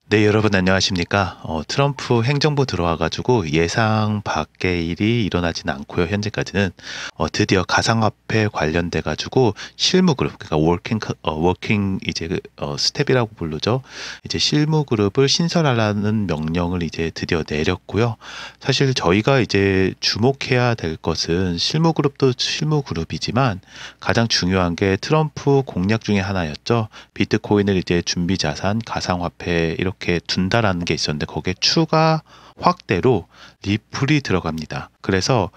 네, 여러분 안녕하십니까? 트럼프 행정부 들어와가지고 예상 밖의 일이 일어나진 않고요. 현재까지는 드디어 가상화폐 관련돼가지고 실무 그룹, 그러니까 워킹 이제 스텝이라고 부르죠. 이제 실무 그룹을 신설하라는 명령을 이제 드디어 내렸고요. 사실 저희가 이제 주목해야 될 것은 실무 그룹도 실무 그룹이지만 가장 중요한 게 트럼프 공약 중에 하나였죠. 비트코인을 이제 준비 자산, 가상화폐 이렇게 둔다라는 게 있었는데 거기에 추가 확대로 리플이 들어갑니다. 그래서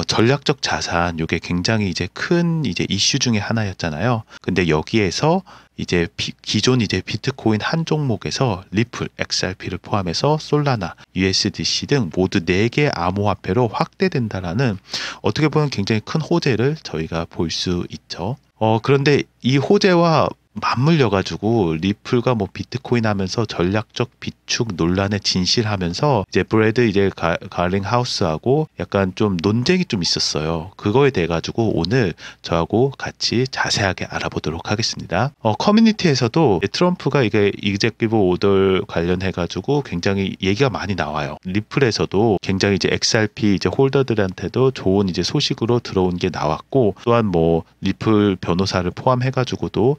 전략적 자산 요게 굉장히 이제 큰 이제 이슈 중에 하나였잖아요. 근데 여기에서 이제 기존 이제 비트코인 한 종목에서 리플, XRP를 포함해서 솔라나, USDC 등 모두 4개 암호화폐로 확대된다라는 어떻게 보면 굉장히 큰 호재를 저희가 볼 수 있죠. 그런데 이 호재와 맞물려 가지고 리플과 뭐 비트코인 하면서 전략적 비축 논란에 진실하면서 이제 브래드 이제 가링 하우스하고 약간 좀 논쟁이 좀 있었어요. 그거에 대해 가지고 오늘 저하고 같이 자세하게 알아보도록 하겠습니다. 커뮤니티에서도 트럼프가 이게 이젝티브 오더 관련해 가지고 굉장히 얘기가 많이 나와요. 리플에서도 굉장히 이제 XRP 이제 홀더들한테도 좋은 이제 소식으로 들어온 게 나왔고, 또한 뭐 리플 변호사를 포함해 가지고도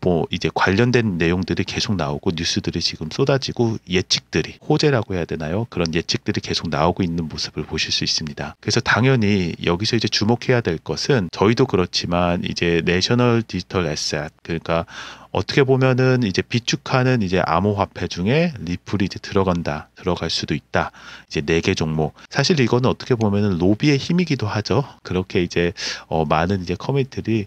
뭐 이제 관련된 내용들이 계속 나오고 뉴스들이 지금 쏟아지고 예측들이 호재라고 해야 되나요? 그런 예측들이 계속 나오고 있는 모습을 보실 수 있습니다. 그래서 당연히 여기서 이제 주목해야 될 것은 저희도 그렇지만 이제 내셔널 디지털 애셋, 그러니까 어떻게 보면은 이제 비축하는 이제 암호화폐 중에 리플이 이제 들어갈 수도 있다. 이제 4개 종목. 사실 이거는 어떻게 보면은 로비의 힘이기도 하죠. 그렇게 이제 많은 이제 커뮤니티들이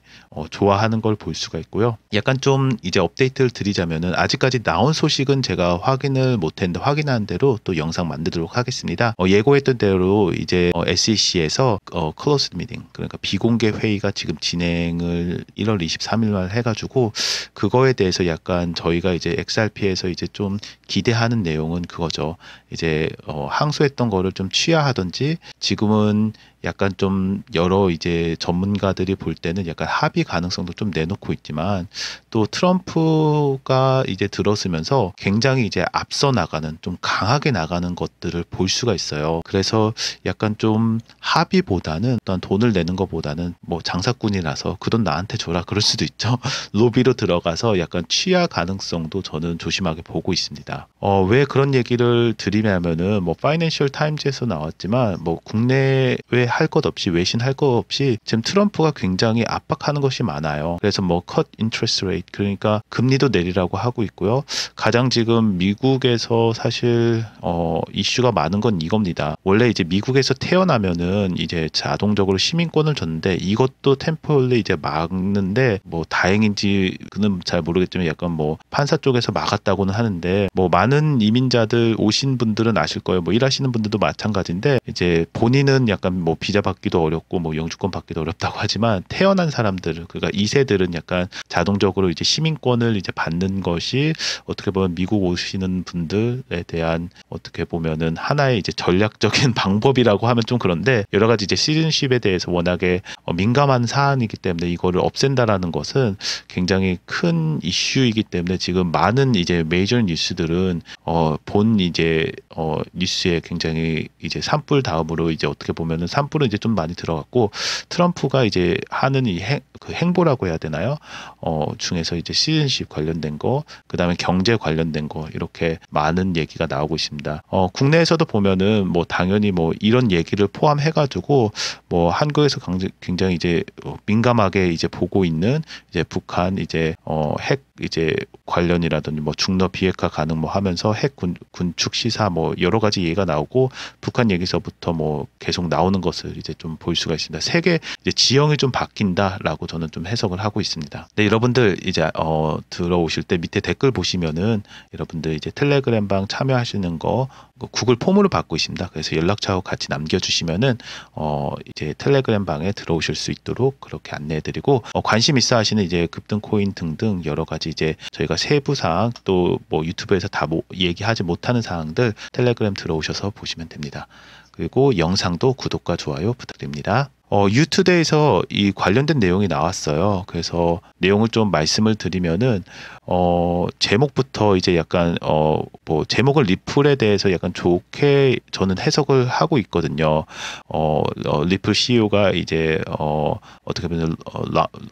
좋아하는 걸 볼 수가 있고요. 약간 좀 이제 업데이트를 드리자면은 아직까지 나온 소식은 제가 확인을 못했는데 확인한 대로 또 영상 만들도록 하겠습니다. 예고했던 대로 이제 SEC에서 클로즈 미팅, 그러니까 비공개 회의가 지금 진행을 1월 23일 날 해가지고 그거에 대해서 약간 저희가 이제 XRP에서 이제 좀 기대하는 내용은 그거죠. 이제 항소했던 거를 좀 취하하든지, 지금은 약간 좀 여러 이제 전문가들이 볼 때는 약간 합의 가능성도 좀 내놓고 있지만, 또 트럼프가 이제 들어서면서 굉장히 이제 앞서 나가는, 좀 강하게 나가는 것들을 볼 수가 있어요. 그래서 약간 좀 합의보다는, 어떤 돈을 내는 것보다는 뭐 장사꾼이라서 그 돈 나한테 줘라 그럴 수도 있죠. 로비로 들어가서 약간 취하 가능성도 저는 조심하게 보고 있습니다. 왜 그런 얘기를 드리냐면은 뭐 파이낸셜 타임즈에서 나왔지만 뭐 국내외 할 것 없이, 외신 할 것 없이 지금 트럼프가 굉장히 압박하는 것이 많아요. 그래서 뭐 cut interest rate, 그러니까 금리도 내리라고 하고 있고요. 가장 지금 미국에서 사실 이슈가 많은 건 이겁니다. 원래 이제 미국에서 태어나면은 이제 자동적으로 시민권을 줬는데 이것도 템포럴리 이제 막는데, 뭐 다행인지 그는 잘 모르겠지만 약간 뭐 판사 쪽에서 막았다고는 하는데, 뭐 많은 이민자들 오신 분들은 아실 거예요. 뭐 일하시는 분들도 마찬가지인데, 이제 본인은 약간 뭐 비자 받기도 어렵고 뭐 영주권 받기도 어렵다고 하지만 태어난 사람들, 그러니까 2세들은 약간 자동적으로 이제 시민권을 이제 받는 것이 어떻게 보면 미국 오시는 분들에 대한 어떻게 보면은 하나의 이제 전략적인 방법이라고 하면 좀 그런데, 여러 가지 이제 시즌십에 대해서 워낙에 민감한 사안이기 때문에 이거를 없앤다라는 것은 굉장히 큰 이슈이기 때문에 지금 많은 이제 메이저 뉴스들은 본 이제 뉴스에 굉장히 이제 산불 다음으로 이제 어떻게 보면은 산불은 이제 좀 많이 들어갔고, 트럼프가 이제 하는 이 그 행보라고 해야 되나요? 중에서 이제 시즌십 관련된 거, 그다음에 경제 관련된 거, 이렇게 많은 얘기가 나오고 있습니다. 국내에서도 보면은 뭐 당연히 뭐 이런 얘기를 포함해가지고 뭐 한국에서 굉장히 이제 민감하게 이제 보고 있는 이제 북한 이제 핵 이제 관련이라든지 뭐 중러 비핵화 가능 뭐 하면서 핵 군축 시사 뭐 여러 가지 얘기가 나오고, 북한 얘기서부터 뭐 계속 나오는 것을 이제 좀 볼 수가 있습니다. 세계 이제 지형이 좀 바뀐다라고 저는 좀 해석을 하고 있습니다. 네, 여러분들 이제 들어오실 때 밑에 댓글 보시면은 여러분들 이제 텔레그램방 참여하시는 거 구글 폼으로 받고 있습니다. 그래서 연락처하고 같이 남겨주시면은 이제 텔레그램 방에 들어오실 수 있도록 그렇게 안내해드리고, 관심 있어 하시는 이제 급등 코인 등등 여러 가지 이제 저희가 세부 사항, 또 뭐 유튜브에서 다 얘기하지 못하는 사항들 텔레그램 들어오셔서 보시면 됩니다. 그리고 영상도 구독과 좋아요 부탁드립니다. 유투데이에서 이 관련된 내용이 나왔어요. 그래서 내용을 좀 말씀을 드리면은 제목부터 이제 약간 뭐 제목을 리플에 대해서 약간 좋게 저는 해석을 하고 있거든요. 리플 CEO가 이제 어떻게 보면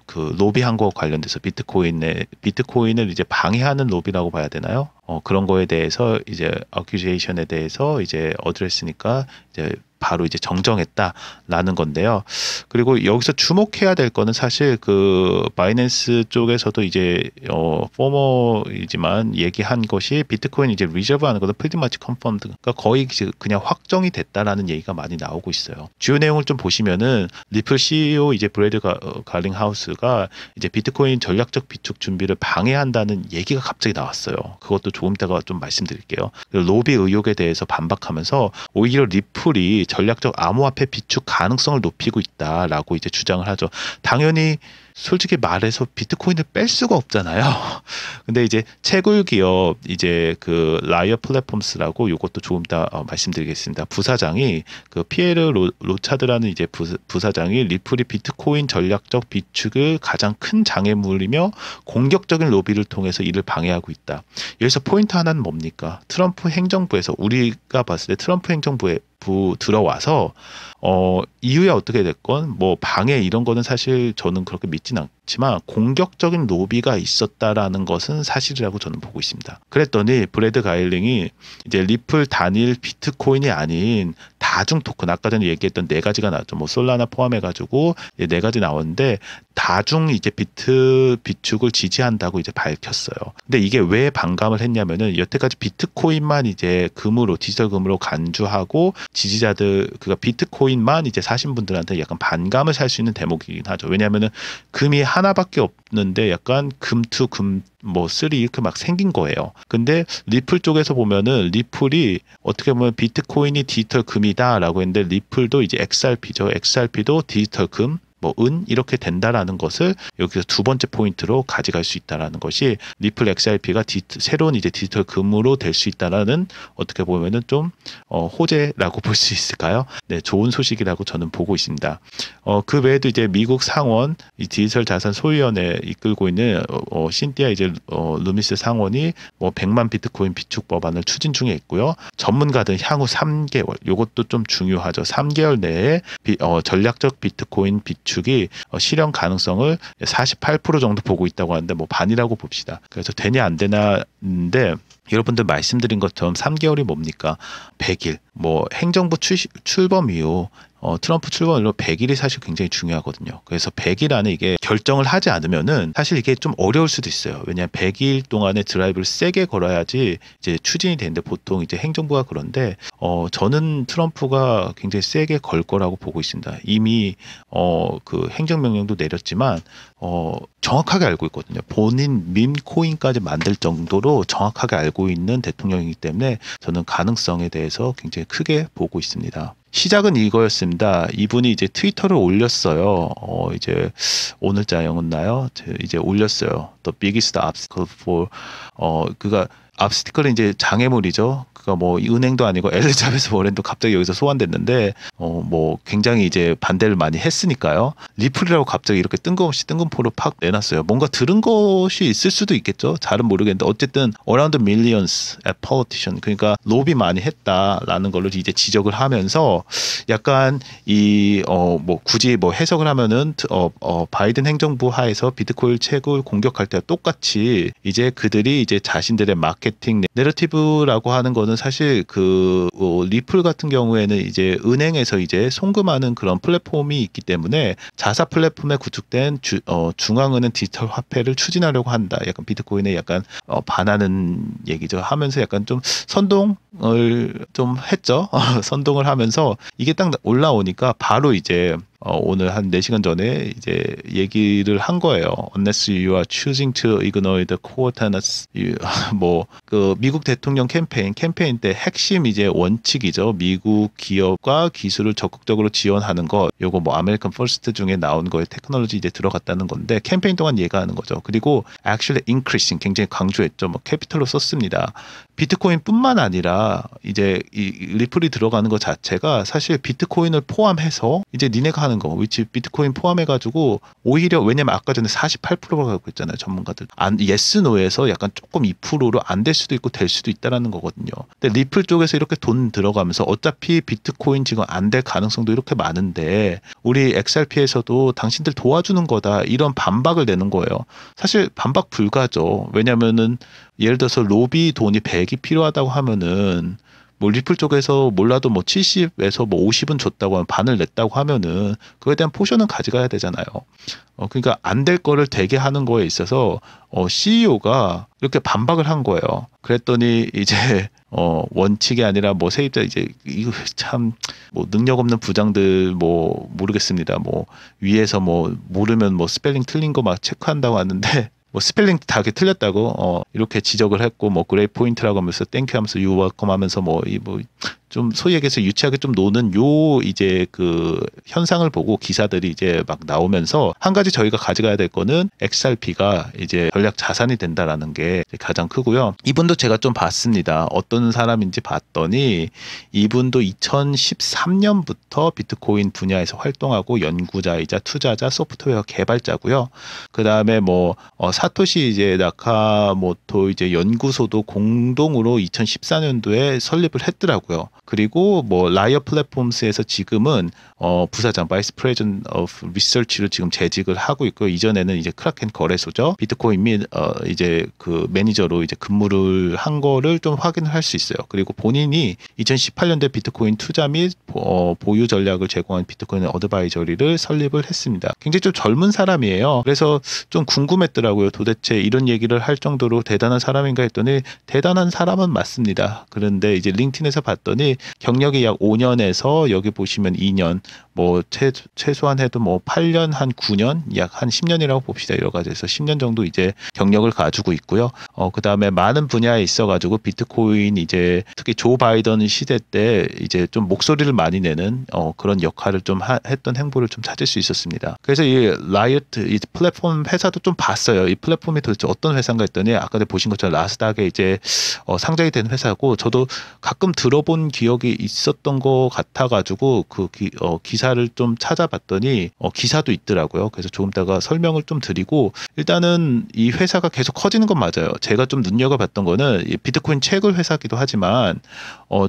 그 로비한 거 관련돼서 비트코인을 이제 방해하는 로비라고 봐야 되나요? 그런 거에 대해서 이제 어큐제이션에 대해서 이제 어드레스니까 이제 바로 이제 정정했다라는 건데요. 그리고 여기서 주목해야 될 거는 사실 그 바이낸스 쪽에서도 이제 포머이지만 얘기한 것이 비트코인 이제 리저브하는 것도 pretty much confirmed, 그러니까 거의 그냥 확정이 됐다라는 얘기가 많이 나오고 있어요. 주요 내용을 좀 보시면은 리플 CEO 이제 브래드 갈링하우스가 이제 비트코인 전략적 비축 준비를 방해한다는 얘기가 갑자기 나왔어요. 그것도 조금 이따가 좀 말씀드릴게요. 로비 의혹에 대해서 반박하면서 오히려 리플이 전략적 암호화폐 비축 가능성을 높이고 있다라고 이제 주장을 하죠. 당연히 솔직히 말해서 비트코인을 뺄 수가 없잖아요. 근데 이제 채굴 기업 이제 그 라이어 플랫폼스라고 요것도 조금 이따 말씀드리겠습니다. 부사장이 그 피에르 로차드라는 이제 부사장이 리플이 비트코인 전략적 비축을 가장 큰 장애물이며 공격적인 로비를 통해서 이를 방해하고 있다. 여기서 포인트 하나는 뭡니까? 트럼프 행정부에서 우리가 봤을 때 트럼프 행정부에 들어와서 이후에 어떻게 됐건 뭐 방해 이런 거는 사실 저는 그렇게 믿진 않지만 공격적인 로비가 있었다라는 것은 사실이라고 저는 보고 있습니다. 그랬더니 브래드 가일링이 이제 리플 단일 비트코인이 아닌 다중 토큰, 아까 전에 얘기했던 네 가지가 나왔죠. 뭐 솔라나 포함해가지고 네 가지 나왔는데 다중 이제 비축을 지지한다고 이제 밝혔어요. 근데 이게 왜 반감을 했냐면은 여태까지 비트코인만 이제 금으로 디지털 금으로 간주하고 지지자들 그가 비트코인만 이제 사신 분들한테 약간 반감을 살 수 있는 대목이긴 하죠. 왜냐하면은 금이 하나밖에 없는데 약간 금투 금 뭐 쓰리 이렇게 막 생긴 거예요. 근데 리플 쪽에서 보면은 리플이 어떻게 보면 비트코인이 디지털 금이다라고 했는데 리플도 이제 XRP죠. XRP도 디지털 금 뭐 은 이렇게 된다라는 것을 여기서 두 번째 포인트로 가져갈 수 있다라는 것이 리플 XRP가 새로운 이제 디지털 금으로 될 수 있다라는 어떻게 보면은 좀 호재라고 볼 수 있을까요? 네, 좋은 소식이라고 저는 보고 있습니다. 그 외에도 이제 미국 상원 이 디지털 자산 소유위원회 이끌고 있는 신티아 이제 루미스 상원이 뭐 100만 비트코인 비축 법안을 추진 중에 있고요. 전문가들 향후 3개월, 요것도 좀 중요하죠. 3개월 내에 전략적 비트코인 비축이 실현 가능성을 48% 정도 보고 있다고 하는데 뭐 반이라고 봅시다. 그래서 되냐 안 되냐인데 여러분들 말씀드린 것처럼 3개월이 뭡니까? 100일. 뭐 행정부 출범 이후 트럼프 출범으로 100일이 사실 굉장히 중요하거든요. 그래서 100일 안에 이게 결정을 하지 않으면은 사실 이게 좀 어려울 수도 있어요. 왜냐하면 100일 동안에 드라이브를 세게 걸어야지 이제 추진이 되는데 보통 이제 행정부가 그런데 저는 트럼프가 굉장히 세게 걸 거라고 보고 있습니다. 이미 그 행정명령도 내렸지만 정확하게 알고 있거든요. 본인 밈코인까지 만들 정도로 정확하게 알고 있는 대통령이기 때문에 저는 가능성에 대해서 굉장히 크게 보고 있습니다. 시작은 이거였습니다. 이분이 이제 트위터를 올렸어요. 이제 오늘자였나요? 이제 올렸어요. The biggest obstacle for 그가 obstacle은 이제 장애물이죠. 그가 뭐 은행도 아니고 엘리자베스 워렌도 갑자기 여기서 소환됐는데 뭐 굉장히 이제 반대를 많이 했으니까요. 리플이라고 갑자기 이렇게 뜬금없이 뜬금포로 팍 내놨어요. 뭔가 들은 것이 있을 수도 있겠죠. 잘은 모르겠는데 어쨌든 around millions at politician, 그러니까 로비 많이 했다라는 걸로 이제 지적을 하면서 약간 이 뭐 굳이 뭐 해석을 하면은 바이든 행정부 하에서 비트코인 채굴 공격할 때와 똑같이 이제 그들이 이제 자신들의 마케팅 내러티브라고 하는 거는 사실 그 리플 같은 경우에는 이제 은행에서 이제 송금하는 그런 플랫폼이 있기 때문에 자사 플랫폼에 구축된 중앙은행 디지털 화폐를 추진하려고 한다. 약간 비트코인에 약간 반하는 얘기죠. 하면서 약간 좀 선동을 좀 했죠. 선동을 하면서 이게 딱 올라오니까 바로 이제 오늘 한 4시간 전에 이제 얘기를 한 거예요. Unless you are choosing to ignore the core tenets. 뭐, 그 미국 대통령 캠페인 때 핵심 이제 원칙이죠. 미국 기업과 기술을 적극적으로 지원하는 것. 요거 뭐 아메리칸 퍼스트 중에 나온 거에 테크놀로지 이제 들어갔다는 건데 캠페인 동안 얘기하는 거죠. 그리고 actually increasing 굉장히 강조했죠. 뭐 캐피털로 썼습니다. 비트코인뿐만 아니라 자체가 이제 이 리플이 들어가는 것 자체가 사실 비트코인을 포함해서 이제 니네가 하는 거, 위치 비트코인 포함해가지고 오히려 왜냐면 아까 전에 48%가 갖고 있잖아요, 전문가들. 예스 노에서 약간 조금 2%로 안 될 수도 있고 될 수도 있다라는 거거든요. 근데 리플 쪽에서 이렇게 돈 들어가면서 어차피 비트코인 지금 안 될 가능성도 이렇게 많은데 우리 XRP에서도 당신들 도와주는 거다 이런 반박을 내는 거예요. 사실 반박 불가죠. 왜냐면은 예를 들어서 로비 돈이 100이 필요하다고 하면은 뭐 리플 쪽에서 몰라도 뭐 70에서 뭐 50은 줬다고 하면 반을 냈다고 하면은 그거에 대한 포션은 가져가야 되잖아요. 그러니까 안 될 거를 되게 하는 거에 있어서 CEO가 이렇게 반박을 한 거예요. 그랬더니 이제 원칙이 아니라 뭐 세입자 이제 이거 참 뭐 능력 없는 부장들 뭐 모르겠습니다. 뭐 위에서 뭐 모르면 뭐 스펠링 틀린 거 막 체크한다고 하는데 뭐 스펠링 다 이렇게 틀렸다고 이렇게 지적을 했고 뭐 그레이 포인트라고 하면서 땡큐 하면서 유 웰컴 하면서 뭐 좀 소위 얘기해서 유치하게 좀 노는 요 이제 그 현상을 보고 기사들이 이제 막 나오면서 한 가지 저희가 가져가야 될 거는 XRP가 이제 전략 자산이 된다라는 게 가장 크고요. 이분도 제가 좀 봤습니다. 어떤 사람인지 봤더니 이분도 2013년부터 비트코인 분야에서 활동하고 연구자이자 투자자 소프트웨어 개발자고요. 그 다음에 뭐 사토시 이제 나카모토 이제 연구소도 공동으로 2014년도에 설립을 했더라고요. 그리고 뭐 라이어 플랫폼스에서 지금은 부사장 바이스 프레젠트 오브 리서치로 지금 재직을 하고 있고 이전에는 이제 크라켄 거래소죠. 비트코인 및 이제 그 매니저로 이제 근무를 한 거를 좀 확인을 할 수 있어요. 그리고 본인이 2018년도에 비트코인 투자 및 보유 전략을 제공한 비트코인 어드바이저리를 설립을 했습니다. 굉장히 좀 젊은 사람이에요. 그래서 좀 궁금했더라고요. 도대체 이런 얘기를 할 정도로 대단한 사람인가 했더니 대단한 사람은 맞습니다. 그런데 이제 링크드인에서 봤더니 경력이 약 5년에서 여기 보시면 2년, 뭐 최소한 해도 뭐 8년, 한 9년, 약 한 10년이라고 봅시다. 여러 가지에서 10년 정도 이제 경력을 가지고 있고요. 그 다음에 많은 분야에 있어가지고 비트코인 이제 특히 조 바이든 시대 때 이제 좀 목소리를 많이 내는 그런 역할을 좀 했던 행보를 좀 찾을 수 있었습니다. 그래서 이 라이어트 이 플랫폼 회사도 좀 봤어요. 이 플랫폼이 도대체 어떤 회사인가 했더니 아까 전에 보신 것처럼 나스닥에 이제 상장이 된 회사고 저도 가끔 들어본 기억이 있었던 것 같아가지고 그 기사를 좀 찾아봤더니 기사도 있더라고요. 그래서 조금 이따가 설명을 좀 드리고 일단은 이 회사가 계속 커지는 건 맞아요. 제가 좀 눈여겨봤던 거는 이 비트코인 채굴 회사기도 하지만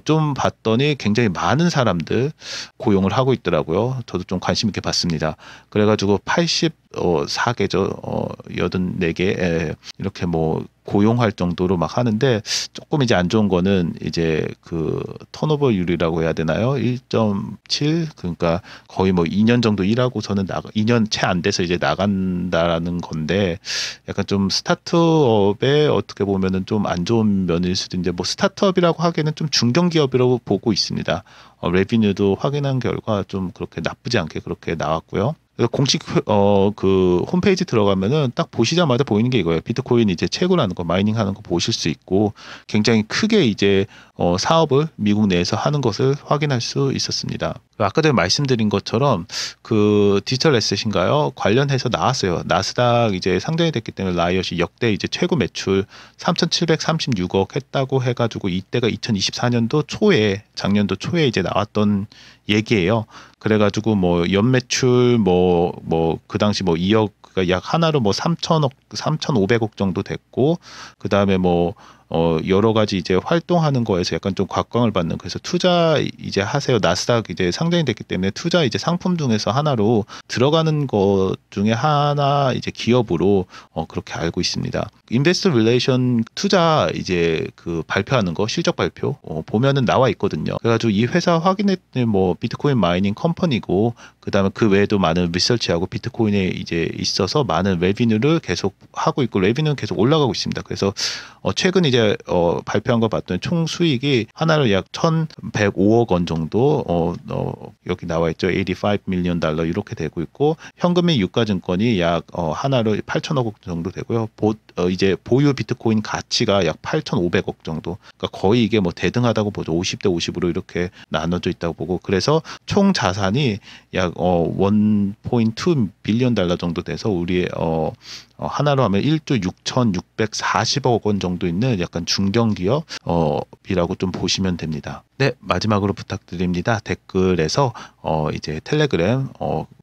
좀 봤더니 굉장히 많은 사람들 고용을 하고 있더라고요. 저도 좀 관심 있게 봤습니다. 그래가지고 84개죠. 84개 이렇게 뭐 고용할 정도로 막 하는데 조금 이제 안 좋은 거는 이제 그 턴오버율이라고 해야 되나요? 1.7 그러니까 거의 뭐 2년 정도 일하고서는 2년 채 안 돼서 이제 나간다라는 건데 약간 좀 스타트업에 어떻게 보면은 좀 안 좋은 면일 수도 있는데 뭐 스타트업이라고 하기에는 좀 중견기업이라고 보고 있습니다. 레비뉴도 확인한 결과 좀 그렇게 나쁘지 않게 그렇게 나왔고요. 공식 그 홈페이지 들어가면은 딱 보시자마자 보이는 게 이거예요. 비트코인 이제 채굴하는 거, 마이닝하는 거 보실 수 있고 굉장히 크게 이제 사업을 미국 내에서 하는 것을 확인할 수 있었습니다. 아까 전에 말씀드린 것처럼 그 디지털 에셋인가요? 관련해서 나왔어요. 나스닥 이제 상장이 됐기 때문에 라이엇이 역대 이제 최고 매출 3,736억 했다고 해가지고 이때가 2024년도 초에 작년도 초에 이제 나왔던 얘기예요. 그래가지고 뭐 연매출 뭐 그 당시 뭐 2억 약 하나로 뭐 3천억 3,500억 정도 됐고 그 다음에 뭐 여러 가지 이제 활동하는 거에서 약간 좀 곽광을 받는 그래서 투자 이제 하세요. 나스닥 이제 상장이 됐기 때문에 투자 이제 상품 중에서 하나로 들어가는 것 중에 하나 이제 기업으로 그렇게 알고 있습니다. 인베스터 릴레이션 투자 이제 그 발표하는 거 실적 발표 보면은 나와 있거든요. 그래가지고 이 회사 확인했더니 뭐 비트코인 마이닝 컴퍼니고 그다음에 그 외에도 많은 리서치하고 비트코인에 이제 있어서 많은 레비뉴를 계속 하고 있고 레비뉴는 계속 올라가고 있습니다. 그래서 최근 이제 발표한 거 봤더니 총 수익이 하나를 약 1,105억 원 정도 여기 나와 있죠. 85 밀리언 달러 이렇게 되고 있고 현금 및 유가증권이 약 하나로 8천억 원 정도 되고요. 이제 보유 비트코인 가치가 약 8,500억 정도. 그러니까 거의 이게 뭐 대등하다고 보죠. 50대 50으로 이렇게 나눠져 있다고 보고 그래서 총 자산이 약 1.2 빌리언 달러 정도 돼서 우리의 하나로 하면 1조 6,640억 원 정도 있는 약간 중견기업이라고 좀 보시면 됩니다. 네, 마지막으로 부탁드립니다. 댓글에서 이제 텔레그램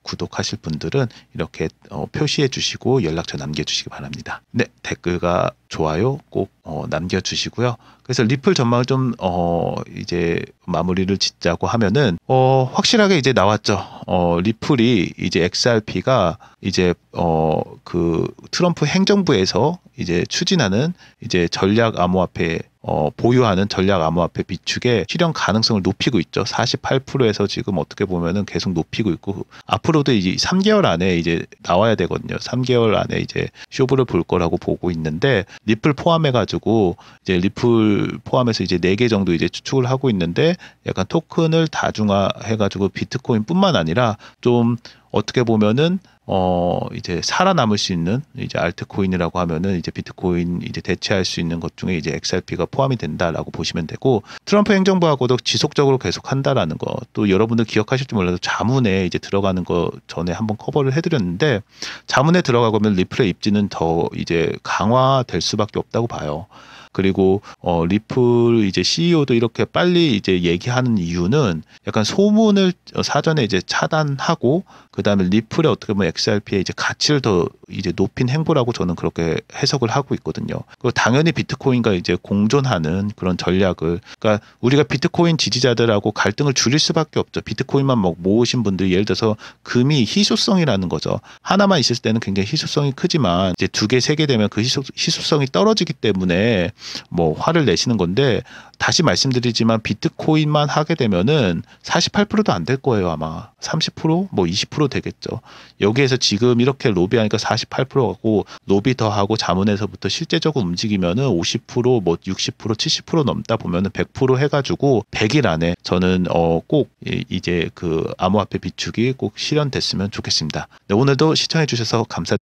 구독하실 분들은 이렇게 표시해 주시고 연락처 남겨주시기 바랍니다. 네, 댓글과 좋아요 꼭 남겨주시고요. 그래서 리플 전망을 좀 이제 마무리를 짓자고 하면은 확실하게 이제 나왔죠. 리플이 이제 XRP가 이제 그 트럼프 행정부에서 이제 추진하는 이제 전략 암호화폐 보유하는 전략 암호화폐 비축의 실현 가능성을 높이고 있죠. 48%에서 지금 어떻게 보면은 계속 높이고 있고 앞으로도 이제 3개월 안에 이제 나와야 되거든요. 3개월 안에 이제 쇼부를 볼 거라고 보고 있는데 리플 포함해가지고 이제 리플 포함해서 이제 4개 정도 이제 추측을 하고 있는데 약간 토큰을 다중화해가지고 비트코인뿐만 아니라 좀 어떻게 보면은 이제 살아남을 수 있는 이제 알트코인이라고 하면은 이제 비트코인 이제 대체할 수 있는 것 중에 이제 XRP가 포함이 된다라고 보시면 되고 트럼프 행정부하고도 지속적으로 계속 한다라는 거 또 여러분들 기억하실지 몰라도 자문에 이제 들어가는 거 전에 한번 커버를 해드렸는데 자문에 들어가면 리플의 입지는 더 이제 강화될 수밖에 없다고 봐요. 그리고 리플 이제 CEO도 이렇게 빨리 이제 얘기하는 이유는 약간 소문을 사전에 이제 차단하고 그다음에 리플의 어떻게 보면 XRP의 이제 가치를 더 이제 높인 행보라고 저는 그렇게 해석을 하고 있거든요. 그리고 당연히 비트코인과 이제 공존하는 그런 전략을 그러니까 우리가 비트코인 지지자들하고 갈등을 줄일 수밖에 없죠. 비트코인만 막 모으신 분들 예를 들어서 금이 희소성이라는 거죠. 하나만 있을 때는 굉장히 희소성이 크지만 이제 2개, 3개 되면 그 희소성이 떨어지기 때문에 뭐 화를 내시는 건데 다시 말씀드리지만 비트코인만 하게 되면은 48%도 안 될 거예요. 아마 30%, 뭐 20% 되겠죠. 여기에서 지금 이렇게 로비하니까 48%하고 로비 더하고 자문에서부터 실제적으로 움직이면은 50%, 뭐 60%, 70% 넘다 보면은 100% 해가지고 100일 안에 저는 꼭 이제 그 암호화폐 비축이 꼭 실현됐으면 좋겠습니다. 네, 오늘도 시청해 주셔서 감사드립니다.